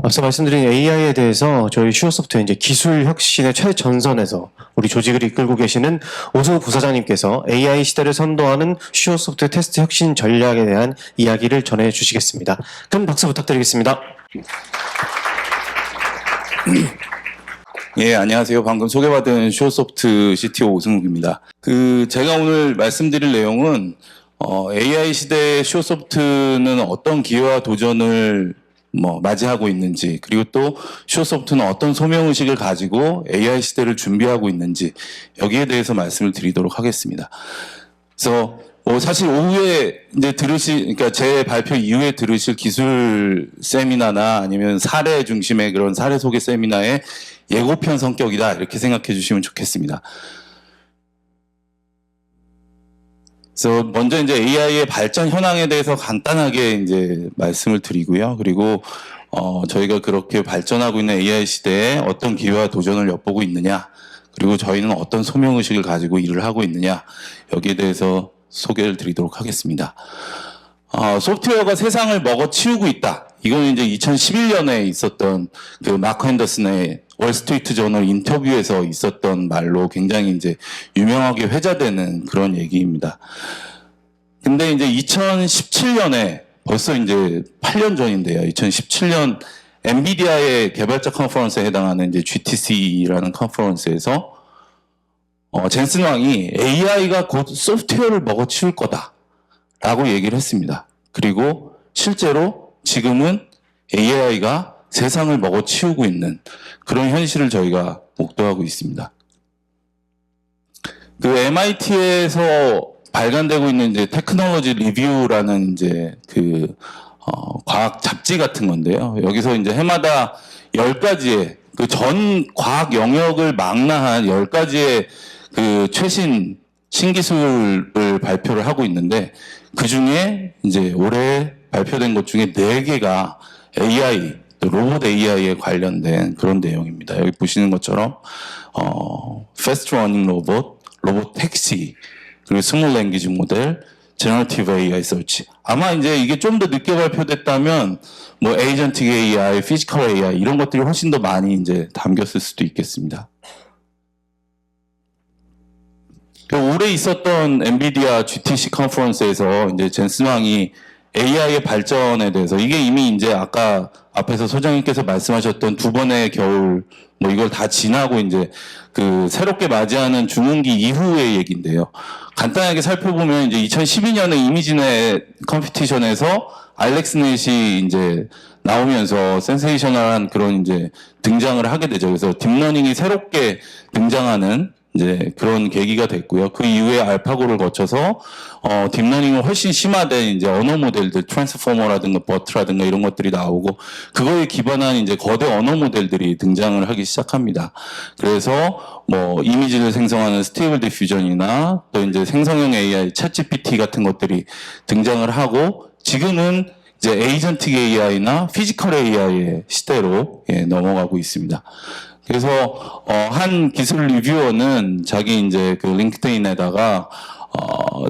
앞서 말씀드린 AI에 대해서 저희 슈어소프트의 이제 기술 혁신의 최전선에서 우리 조직을 이끌고 계시는 오승우 부사장님께서 AI 시대를 선도하는 슈어소프트 테스트 혁신 전략에 대한 이야기를 전해 주시겠습니다. 큰 박수 부탁드리겠습니다. 예, 안녕하세요. 방금 소개받은 슈어소프트 CTO 오승욱입니다. 제가 오늘 말씀드릴 내용은 AI 시대의 슈어소프트는 어떤 기회와 도전을 맞이하고 있는지, 그리고 또 슈어소프트는 어떤 소명의식을 가지고 AI 시대를 준비하고 있는지, 여기에 대해서 말씀을 드리도록 하겠습니다. 그래서 사실 오후에 이제 그러니까 제 발표 이후에 들으실 기술 세미나나 아니면 사례 중심의 그런 사례 소개 세미나의 예고편 성격이다, 이렇게 생각해 주시면 좋겠습니다. 그래서 먼저 이제 AI의 발전 현황에 대해서 간단하게 이제 말씀을 드리고요. 그리고 저희가 그렇게 발전하고 있는 AI 시대에 어떤 기회와 도전을 엿보고 있느냐, 그리고 저희는 어떤 소명의식을 가지고 일을 하고 있느냐, 여기에 대해서 소개를 드리도록 하겠습니다. 소프트웨어가 세상을 먹어치우고 있다. 이건 이제 2011년에 있었던 그 마크 핸더슨의 월스트리트 저널 인터뷰에서 있었던 말로 굉장히 이제 유명하게 회자되는 그런 얘기입니다. 근데 이제 2017년에 벌써 이제 8년 전인데요. 2017년 엔비디아의 개발자 컨퍼런스에 해당하는 이제 GTC라는 컨퍼런스에서 젠슨 왕이 AI가 곧 소프트웨어를 먹어치울 거다라고 얘기를 했습니다. 그리고 실제로 지금은 AI가 세상을 먹어치우고 있는 그런 현실을 저희가 목도하고 있습니다. 그 MIT에서 발간되고 있는 이제 테크놀로지 리뷰라는 이제 과학 잡지 같은 건데요. 여기서 이제 해마다 10가지의 그 전 과학 영역을 망라한 10가지의 그 최신 신기술을 발표를 하고 있는데, 그 중에 이제 올해 발표된 것 중에 4개가 AI, 또 로봇 AI에 관련된 그런 내용입니다. 여기 보시는 것처럼 패스트 러닝 로봇, 로봇 택시, 그리고 스몰 랭귀지 모델, 제너러티브 AI 서치. 아마 이제 이게 좀 더 늦게 발표됐다면 에이전틱 AI, 피지컬 AI 이런 것들이 훨씬 더 많이 이제 담겼을 수도 있겠습니다. 올해 있었던 엔비디아 GTC 컨퍼런스에서 이제 젠슨 왕이 AI의 발전에 대해서, 이게 이미 이제 아까 앞에서 소장님께서 말씀하셨던 2번의 겨울 이걸 다 지나고 이제 새롭게 맞이하는 중흥기 이후의 얘기인데요. 간단하게 살펴보면 이제 2012년에 이미지넷 컴피티션에서 알렉스 넷이 이제 나오면서 센세이셔널한 그런 이제 등장을 하게 되죠. 그래서 딥러닝이 새롭게 등장하는 이제 그런 계기가 됐고요. 그 이후에 알파고를 거쳐서 딥러닝은 훨씬 심화된 이제 언어 모델들, 트랜스포머라든가 버트라든가 이런 것들이 나오고, 그거에 기반한 이제 거대 언어 모델들이 등장을 하기 시작합니다. 그래서 이미지를 생성하는 스테이블 디퓨전이나 또 이제 생성형 AI, 챗GPT 같은 것들이 등장을 하고, 지금은 이제 에이전틱 AI나 피지컬 AI의 시대로 넘어가고 있습니다. 그래서 한 기술 리뷰어는 자기 이제 그 링크드인에다가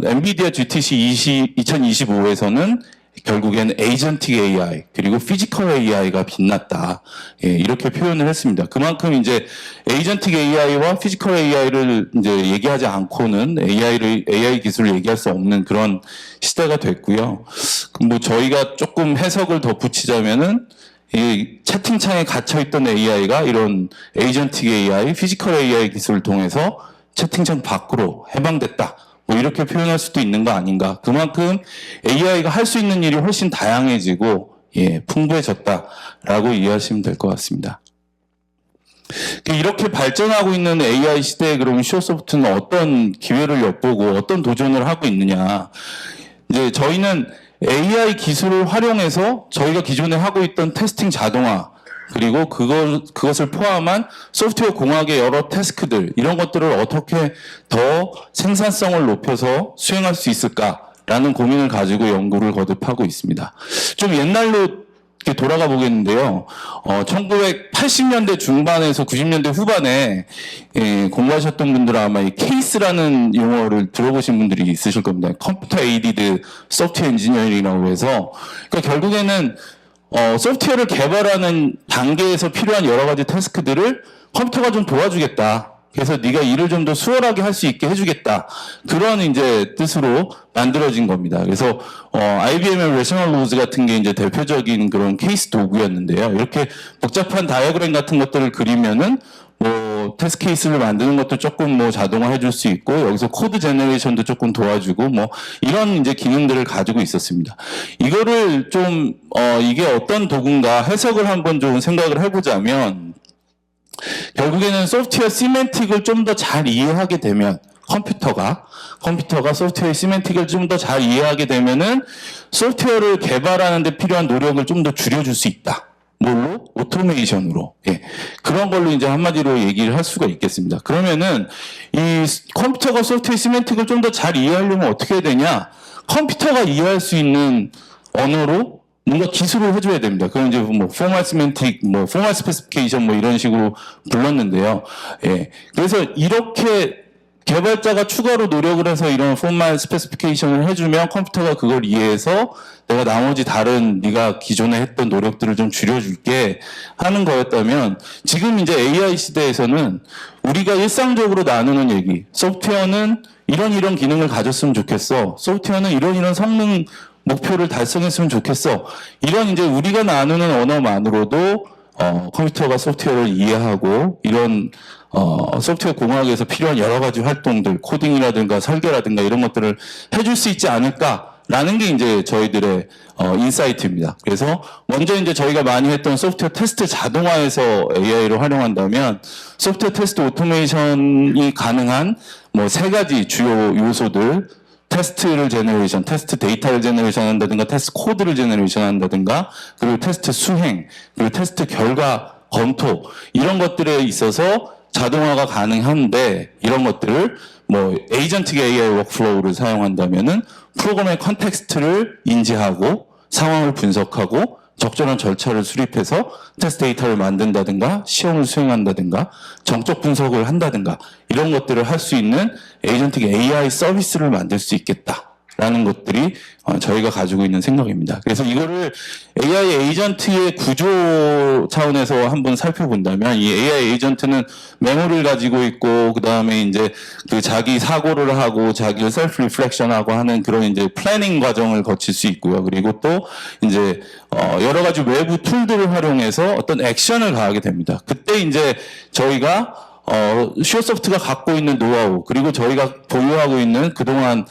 엔비디아 GTC 2025에서는 결국엔 에이전틱 AI 그리고 피지컬 AI가 빛났다, 이렇게 표현을 했습니다. 그만큼 이제 에이전틱 AI와 피지컬 AI를 이제 얘기하지 않고는 AI 기술을 얘기할 수 없는 그런 시대가 됐고요. 저희가 조금 해석을 더 붙이자면은 이 채팅창에 갇혀있던 AI가 이런 에이전틱 AI, 피지컬 AI 기술을 통해서 채팅창 밖으로 해방됐다, 이렇게 표현할 수도 있는 거 아닌가. 그만큼 AI가 할 수 있는 일이 훨씬 다양해지고 풍부해졌다라고 이해하시면 될 것 같습니다. 이렇게 발전하고 있는 AI 시대에 그럼 슈어소프트는 어떤 기회를 엿보고 어떤 도전을 하고 있느냐. 이제 저희는 AI 기술을 활용해서 저희가 기존에 하고 있던 테스팅 자동화, 그리고 그것을 포함한 소프트웨어 공학의 여러 태스크들, 이런 것들을 어떻게 더 생산성을 높여서 수행할 수 있을까라는 고민을 가지고 연구를 거듭하고 있습니다. 좀 옛날로 이렇게 돌아가 보겠는데요. 1980년대 중반에서 90년대 후반에 공부하셨던 분들은 아마 이 케이스라는 용어를 들어보신 분들이 있으실 겁니다. 컴퓨터 에이디드 소프트웨어 엔지니어링이라고 해서, 그러니까 결국에는 소프트웨어를 개발하는 단계에서 필요한 여러 가지 태스크들을 컴퓨터가 좀 도와주겠다. 그래서 네가 일을 좀 더 수월하게 할 수 있게 해주겠다. 그런 이제 뜻으로 만들어진 겁니다. 그래서 IBM의 Rational Laws 같은 게 이제 대표적인 그런 케이스 도구였는데요. 이렇게 복잡한 다이어그램 같은 것들을 그리면은 뭐 테스트 케이스를 만드는 것도 조금 뭐 자동화해 줄 수 있고 여기서 코드 제너레이션도 조금 도와주고 뭐 이런 이제 기능들을 가지고 있었습니다. 이거를 좀 이게 어떤 도구인가 해석을 한번 좀 생각을 해보자면 결국에는 소프트웨어 시멘틱을 좀 더 잘 이해하게 되면 컴퓨터가 소프트웨어 시멘틱을 좀 더 잘 이해하게 되면은 소프트웨어를 개발하는 데 필요한 노력을 좀 더 줄여줄 수 있다. 뭘로? 오토메이션으로. 예. 그런 걸로 이제 한마디로 얘기를 할 수가 있겠습니다. 그러면은 이 컴퓨터가 소프트웨어 시멘틱을 좀 더 잘 이해하려면 어떻게 해야 되냐? 컴퓨터가 이해할 수 있는 언어로 뭔가 기술을 해줘야 됩니다. 그건 이제 뭐 포멀 시멘틱, 뭐 포멀 스페시피케이션 뭐 이런 식으로 불렀는데요. 예. 그래서 이렇게 개발자가 추가로 노력을 해서 이런 포멀 스페시피케이션을 해주면 컴퓨터가 그걸 이해해서 내가 나머지 다른 네가 기존에 했던 노력들을 좀 줄여줄게 하는 거였다면 지금 이제 AI 시대에서는 우리가 일상적으로 나누는 얘기, 소프트웨어는 이런 기능을 가졌으면 좋겠어. 소프트웨어는 이런 성능 목표를 달성했으면 좋겠어. 이런 이제 우리가 나누는 언어만으로도 컴퓨터가 소프트웨어를 이해하고 이런 소프트웨어 공학에서 필요한 여러 가지 활동들, 코딩이라든가 설계라든가 이런 것들을 해줄 수 있지 않을까라는 게 이제 저희들의 인사이트입니다. 그래서 먼저 이제 저희가 많이 했던 소프트웨어 테스트 자동화에서 AI를 활용한다면 소프트웨어 테스트 오토메이션이 가능한 뭐 세 가지 주요 요소들 테스트를 제너레이션, 테스트 데이터를 제너레이션 한다든가, 테스트 코드를 제너레이션 한다든가, 그리고 테스트 수행, 그리고 테스트 결과 검토, 이런 것들에 있어서 자동화가 가능한데, 이런 것들을 뭐 에이전틱 AI 워크플로우를 사용한다면은 프로그램의 컨텍스트를 인지하고 상황을 분석하고 적절한 절차를 수립해서 테스트 데이터를 만든다든가 시험을 수행한다든가 정적 분석을 한다든가 이런 것들을 할 수 있는 에이전틱 AI 서비스를 만들 수 있겠다라는 것들이 저희가 가지고 있는 생각입니다. 그래서 이거를 AI 에이전트의 구조 차원에서 한번 살펴본다면 이 AI 에이전트는 메모리를 가지고 있고 그 다음에 이제 그 자기 사고를 하고 자기를 셀프 리플렉션하고 하는 그런 이제 플래닝 과정을 거칠 수 있고요. 그리고 또 이제 여러 가지 외부 툴들을 활용해서 어떤 액션을 가하게 됩니다. 그때 이제 저희가 슈어소프트가 갖고 있는 노하우 그리고 저희가 보유하고 있는 그동안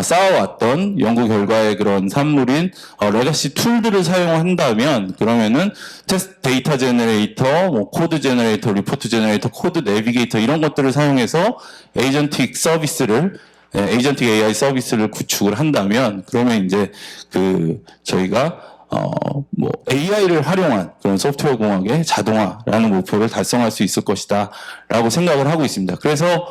쌓아왔던 연구 결과의 그런 산물인 레가시 툴들을 사용한다면 그러면은 테스트 데이터 제너레이터, 뭐 코드 제너레이터, 리포트 제너레이터, 코드 내비게이터 이런 것들을 사용해서 에이전틱 서비스를 에이전틱 AI 서비스를 구축을 한다면 그러면 이제 그 저희가 뭐 AI를 활용한 그런 소프트웨어 공학의 자동화라는 목표를 달성할 수 있을 것이다라고 생각을 하고 있습니다. 그래서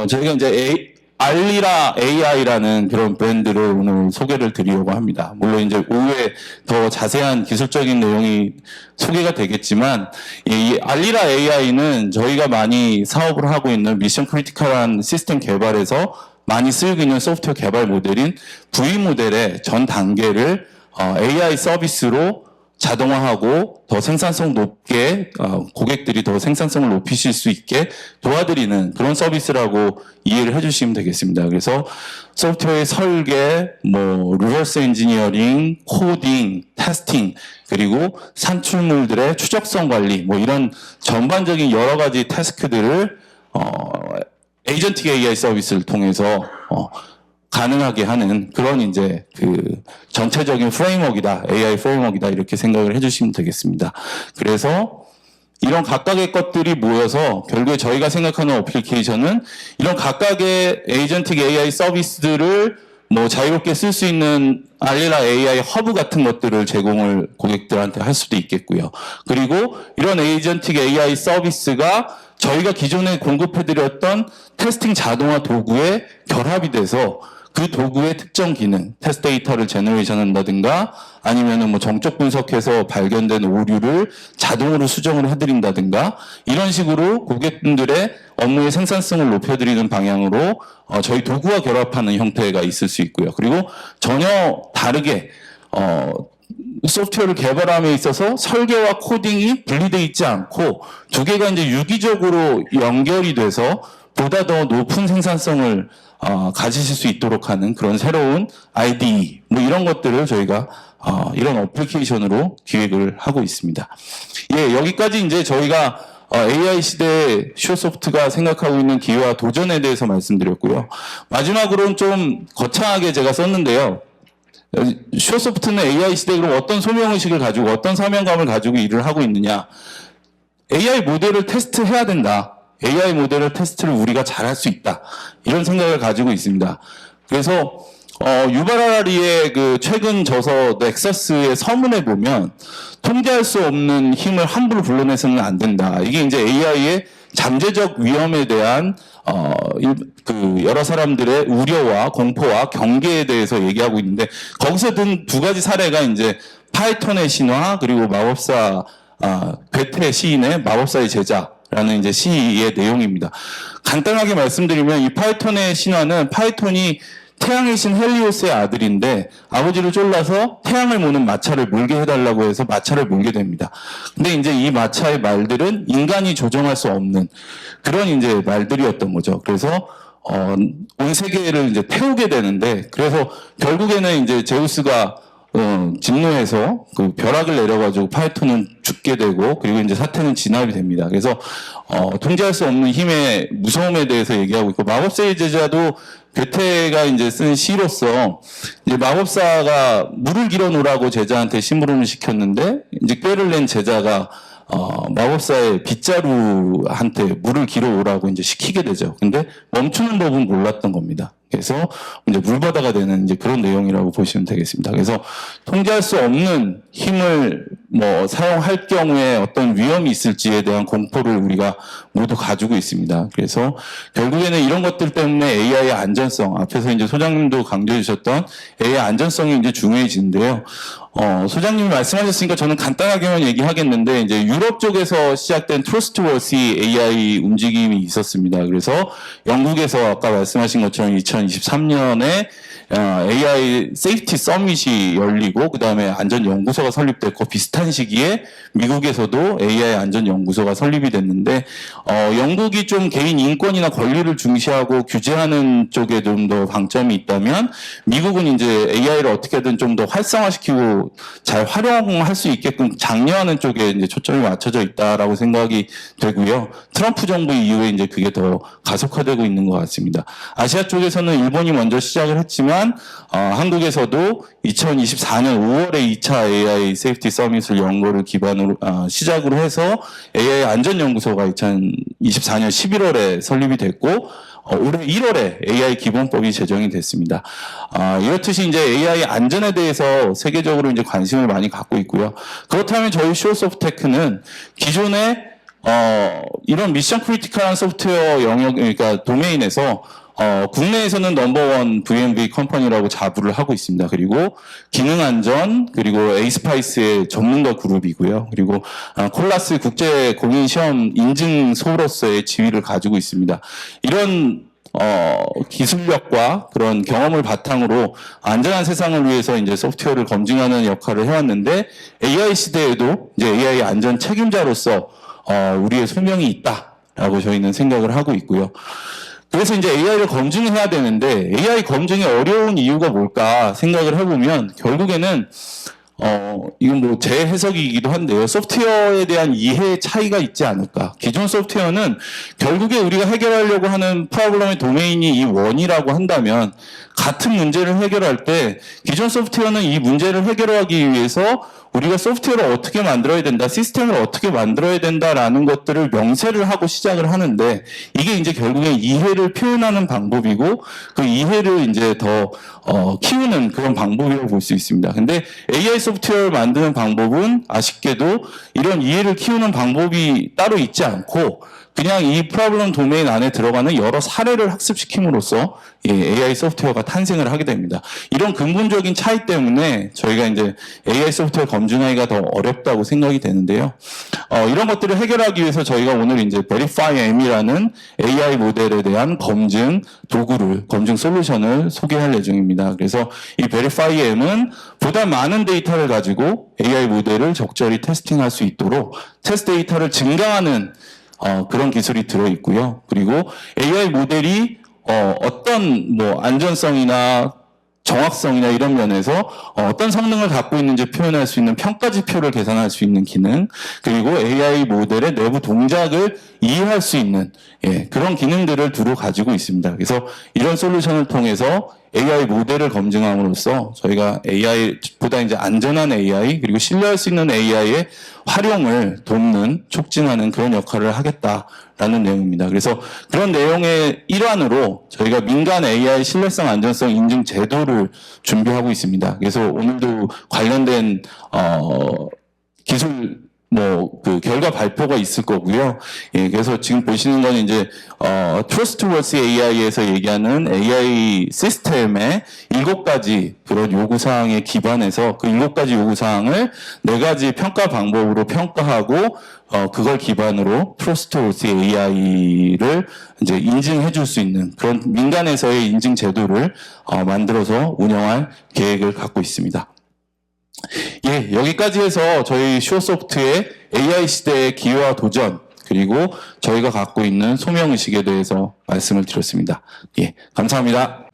저희가 이제 알리라 AI라는 그런 브랜드를 오늘 소개를 드리려고 합니다. 물론 이제 오후에 더 자세한 기술적인 내용이 소개가 되겠지만 이 알리라 AI는 저희가 많이 사업을 하고 있는 미션 크리티컬한 시스템 개발에서 많이 쓰이고 있는 소프트웨어 개발 모델인 V 모델의 전 단계를 AI 서비스로 자동화하고 더 생산성 높게 고객들이 더 생산성을 높이실 수 있게 도와드리는 그런 서비스라고 이해를 해주시면 되겠습니다. 그래서 소프트웨어의 설계, 뭐 리버스 엔지니어링, 코딩, 테스팅 그리고 산출물들의 추적성 관리 뭐 이런 전반적인 여러 가지 태스크들을 에이전틱 AI 서비스를 통해서 가능하게 하는 그런 이제 그 전체적인 프레임워크이다, AI 프레임워크이다 이렇게 생각을 해주시면 되겠습니다. 그래서 이런 각각의 것들이 모여서 결국에 저희가 생각하는 어플리케이션은 이런 각각의 에이전틱 AI 서비스들을 뭐 자유롭게 쓸 수 있는 알리라 AI 허브 같은 것들을 제공을 고객들한테 할 수도 있겠고요. 그리고 이런 에이전틱 AI 서비스가 저희가 기존에 공급해드렸던 테스팅 자동화 도구에 결합이 돼서 그 도구의 특정 기능, 테스트 데이터를 제너레이션 한다든가 아니면은 뭐 정적 분석해서 발견된 오류를 자동으로 수정을 해드린다든가 이런 식으로 고객분들의 업무의 생산성을 높여드리는 방향으로 저희 도구와 결합하는 형태가 있을 수 있고요. 그리고 전혀 다르게 소프트웨어를 개발함에 있어서 설계와 코딩이 분리되어 있지 않고 두 개가 이제 유기적으로 연결이 돼서 보다 더 높은 생산성을 가지실 수 있도록 하는 그런 새로운 IDE 뭐 이런 것들을 저희가 이런 어플리케이션으로 기획을 하고 있습니다. 예, 여기까지 이제 저희가 AI 시대 슈어소프트가 생각하고 있는 기회와 도전에 대해서 말씀드렸고요. 마지막으로는 좀 거창하게 제가 썼는데요. 슈어소프트는 AI 시대에 그럼 어떤 소명의식을 가지고 어떤 사명감을 가지고 일을 하고 있느냐. AI 모델을 테스트해야 된다. AI 모델을 테스트를 우리가 잘할 수 있다. 이런 생각을 가지고 있습니다. 그래서 유발 하라리의 그 최근 저서 넥서스의 서문에 보면 통제할 수 없는 힘을 함부로 불러내서는 안 된다. 이게 이제 AI의 잠재적 위험에 대한 그 여러 사람들의 우려와 공포와 경계에 대해서 얘기하고 있는데 거기서 든 두 가지 사례가 이제 파이썬의 신화 그리고 마법사 괴테 시인의 마법사의 제자라는 이제 시의 내용입니다. 간단하게 말씀드리면 이 파이썬의 신화는 파이썬이 태양의 신 헬리오스의 아들인데 아버지를 쫄라서 태양을 모는 마차를 몰게 해달라고 해서 마차를 몰게 됩니다. 근데 이제 이 마차의 말들은 인간이 조정할 수 없는 그런 이제 말들이었던 거죠. 그래서 온 세계를 이제 태우게 되는데 그래서 결국에는 이제 제우스가 진노해서 그 벼락을 내려가지고 파이썬은 죽게 되고 그리고 이제 사태는 진압이 됩니다. 그래서 통제할 수 없는 힘의 무서움에 대해서 얘기하고 있고 마법사의 제자도 괴테가 이제 쓴 시로서 이제 마법사가 물을 길어 놓으라고 제자한테 심부름을 시켰는데 이제 꾀를 낸 제자가 마법사의 빗자루한테 물을 길어 오라고 이제 시키게 되죠. 근데 멈추는 법은 몰랐던 겁니다. 그래서 이제 물바다가 되는 이제 그런 내용이라고 보시면 되겠습니다. 그래서 통제할 수 없는 힘을 뭐 사용할 경우에 어떤 위험이 있을지에 대한 공포를 우리가 모두 가지고 있습니다. 그래서 결국에는 이런 것들 때문에 AI의 안전성, 앞에서 이제 소장님도 강조해 주셨던 AI 안전성이 이제 중요해지는데요. 소장님이 말씀하셨으니까 저는 간단하게만 얘기하겠는데, 이제 유럽 쪽에서 시작된 트러스트워시 AI 움직임이 있었습니다. 그래서 영국에서 아까 말씀하신 것처럼 2023년에 AI 세이프티 서밋이 열리고, 그 다음에 안전연구소가 설립됐고, 비슷한 시기에 미국에서도 AI 안전연구소가 설립이 됐는데, 영국이 좀 개인 인권이나 권리를 중시하고 규제하는 쪽에 좀 더 방점이 있다면, 미국은 이제 AI를 어떻게든 좀 더 활성화시키고 잘 활용할 수 있게끔 장려하는 쪽에 이제 초점이 맞춰져 있다라고 생각이 되고요. 트럼프 정부 이후에 이제 그게 더 가속화되고 있는 것 같습니다. 아시아 쪽에서는 일본이 먼저 시작을 했지만, 한국에서도 2024년 5월에 2차 AI 세이프티 서밋을 연구를 기반으로, 시작으로 해서 AI 안전연구소가 2024년 11월에 설립이 됐고, 올해 1월에 AI 기본법이 제정이 됐습니다. 이렇듯이 이제 AI 안전에 대해서 세계적으로 이제 관심을 많이 갖고 있고요. 그렇다면 저희 슈어소프트테크는 기존에 이런 미션 크리티컬한 소프트웨어 영역, 그러니까 도메인에서 국내에서는 넘버원 VMV 컴퍼니라고 자부를 하고 있습니다. 그리고 기능 안전, 그리고 에이스파이스의 전문가 그룹이고요. 그리고 콜라스 국제 공인 시험 인증소로서의 지위를 가지고 있습니다. 이런 기술력과 그런 경험을 바탕으로 안전한 세상을 위해서 이제 소프트웨어를 검증하는 역할을 해왔는데, AI 시대에도 이제 AI 안전 책임자로서 우리의 소명이 있다라고 저희는 생각을 하고 있고요. 그래서 이제 AI를 검증해야 되는데, AI 검증이 어려운 이유가 뭘까 생각을 해보면, 결국에는, 이건 뭐 제 해석이기도 한데요. 소프트웨어에 대한 이해의 차이가 있지 않을까. 기존 소프트웨어는 결국에 우리가 해결하려고 하는 프로블럼의 도메인이 이 원이라고 한다면, 같은 문제를 해결할 때, 기존 소프트웨어는 이 문제를 해결하기 위해서 우리가 소프트웨어를 어떻게 만들어야 된다, 시스템을 어떻게 만들어야 된다라는 것들을 명세를 하고 시작을 하는데, 이게 이제 결국엔 이해를 표현하는 방법이고, 그 이해를 이제 더 키우는 그런 방법이라고 볼 수 있습니다. 근데 AI 소프트웨어를 만드는 방법은 아쉽게도 이런 이해를 키우는 방법이 따로 있지 않고, 그냥 이 프로블럼 도메인 안에 들어가는 여러 사례를 학습시킴으로써 AI 소프트웨어가 탄생을 하게 됩니다. 이런 근본적인 차이 때문에 저희가 이제 AI 소프트웨어 검증하기가 더 어렵다고 생각이 되는데요. 이런 것들을 해결하기 위해서 저희가 오늘 이제 Verify M이라는 AI 모델에 대한 검증 도구를, 검증 솔루션을 소개할 예정입니다. 그래서 이 Verify M은 보다 많은 데이터를 가지고 AI 모델을 적절히 테스팅할 수 있도록 테스트 데이터를 증강하는 그런 기술이 들어있고요. 그리고 AI 모델이 어떤 뭐 안전성이나 정확성이나 이런 면에서 어떤 성능을 갖고 있는지 표현할 수 있는 평가 지표를 계산할 수 있는 기능, 그리고 AI 모델의 내부 동작을 이해할 수 있는 그런 기능들을 두루 가지고 있습니다. 그래서 이런 솔루션을 통해서 AI 모델을 검증함으로써 저희가 AI보다 이제 안전한 AI 그리고 신뢰할 수 있는 AI의 활용을 돕는 촉진하는 그런 역할을 하겠다라는 내용입니다. 그래서 그런 내용의 일환으로 저희가 민간 AI 신뢰성 안전성 인증 제도를 준비하고 있습니다. 그래서 오늘도 관련된 기술 그 결과 발표가 있을 거고요. 그래서 지금 보시는 건 이제 Trustworthy AI에서 얘기하는 AI 시스템의 7가지 그런 요구사항에 기반해서 그 7가지 요구사항을 4가지 평가 방법으로 평가하고 그걸 기반으로 Trustworthy AI를 이제 인증해 줄 수 있는 그런 민간에서의 인증 제도를 만들어서 운영할 계획을 갖고 있습니다. 여기까지 해서 저희 슈어소프트의 AI 시대의 기회와 도전, 그리고 저희가 갖고 있는 소명의식에 대해서 말씀을 드렸습니다. 감사합니다.